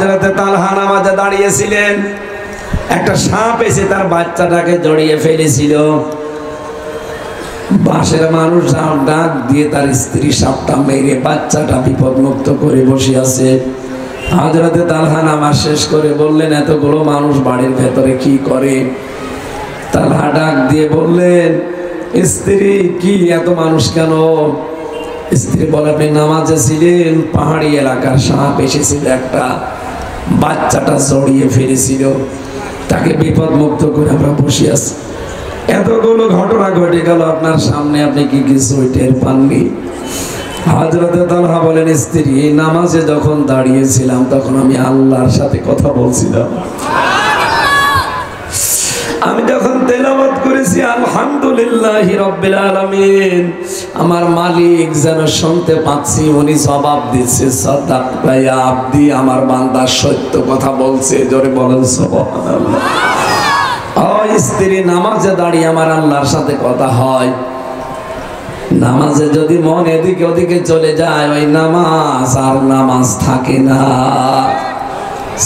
হযরত তালহা নামাজে দাঁড়িয়েছিলেন, একটা সাপ এসে তার বাচ্চাটাকে জড়িয়ে ফেলেছিল। বাসের মানুষ ডাক দিয়ে তার স্ত্রী সাপটা মেরে বাচ্চাটা বিপদমুক্ত করে বসে আছে। হযরত তালহা নামাজ শেষ করে বললেন, এতগুলো মানুষ বাড়ির ভেতরে কি করে? তালহা ডাক দিয়ে বললেন, স্ত্রী কি এত মানুষ কেন? স্ত্রী বলে, আপনি নামাজে ছিলেন, পাহাড়ি এলাকার সাপ এসেছিল, একটা বাচ্চাটা জড়িয়ে ফেলেছিল, তাকে বিপদ মুক্ত করে আমরা বসে আছি। এতগুলো ঘটনা ঘটে গেল আপনার সামনে, আপনি কি কিছু টের পাননি? হযরত তালহা বলেন, স্ত্রী নামাজে যখন দাঁড়িয়েছিলাম তখন আমি আল্লাহর সাথে কথা বলছিলাম। আমি যখন তেলাওয়াত করেছি আলহামদুলিল্লাহি রাব্বিল আলামিন, আমার মালিক যেন শুনতে পাচ্ছি, উনি জবাব দিচ্ছে, সাদাক্তা ইয়া আব্দি, আমার বান্দা সত্য কথা বলছে। জোরে বলেন সুবহানাল্লাহ। ও স্ত্রী, নামাজে দাঁড়িয়ে আমার আল্লাহর সাথে কথা হয়। নামাজে যদি মন এদিকে ওদিকে চলে যায়, ওই নামাজ আর নামাজ থাকে না।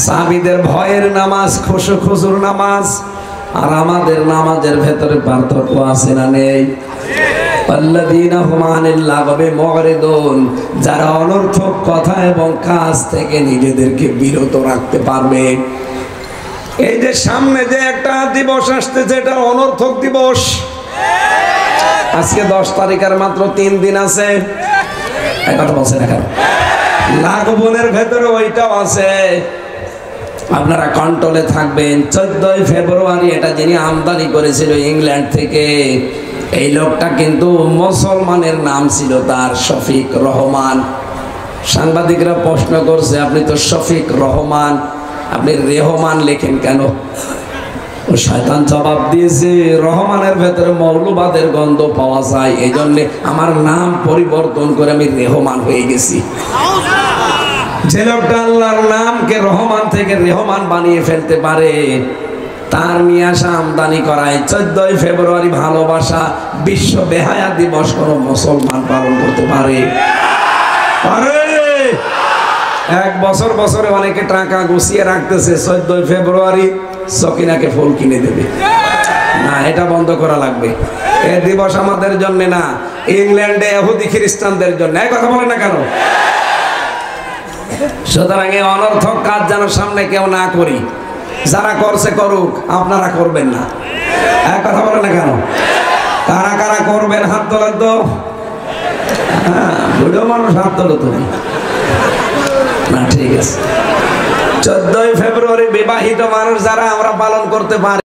সাহাবীদের ভয়ের নামাজ খুশুর নামাজ আর আমাদের নামাজের ভেতরে পার্থক্য আছে না নেই? আল্লাযীনা হুম আনিল লাগবি মুরিদুন, যারা অনর্থক কথা এবং কাজ থেকে নিজেদেরকে বিরত রাখতে পারবে। এই যে সামনে যে একটা দিবস আসতেছে, এটা অনর্থক দিবস। আজকে 10 তারিখের মাত্র 3 দিন আছে। এই কথা বলছেন এখন, লাগবনের ভেতরে ওইটাও আছে। আপনারা কন্ট্রোলে থাকবেন। 14 ফেব্রুয়ারি এটা যিনি আমদানি করেছিল ইংল্যান্ড থেকে, এই লোকটা কিন্তু মুসলমানের নাম ছিল তার শফিক রহমান। সাংবাদিকরা প্রশ্ন করছে, আপনি তো শফিক রহমান, আপনি রেহমান লেখেন কেন? ও শয়তান জবাব দিয়েছে, রহমানের ভেতরে মৌলবাদের গন্ধ পাওয়া যায়, এই জন্যে আমার নাম পরিবর্তন করে আমি রেহমান হয়ে গেছি। যে লোকটা আল্লাহর নামকে রহমান থেকে রেহমান বানিয়ে ফেলতে পারে, তার নিয়ে আসা আমদানি করায় 14 ফেব্রুয়ারি ভালোবাসা বিশ্ব বেহায়া দিবস কোন মুসলমান পালন করতে পারে? এক বছর বছরে অনেকে টাকা গুছিয়ে রাখতেছে, 14 ফেব্রুয়ারি সকিনাকে ফুল কিনে দেবে। না, এটা বন্ধ করা লাগবে। এই দিবস আমাদের জন্য না, ইংল্যান্ডে ইহুদি খ্রিস্টানদের জন্য। এই কথা বলে না কেন? সুতরাং এই অনর্থক কাজ যেন সামনে কেউ না করি। যারা করছে করুক, আপনারা করবেন না। এক কথা বলে না কেন? কারা কারা করবেন হাত তোলেন তো। হ্যাঁ, বুড়ো মানুষ হাত তোলো তুমি না, ঠিক আছে। 14 ফেব্রুয়ারি বিবাহিত মানুষ যারা, আমরা পালন করতে পারি।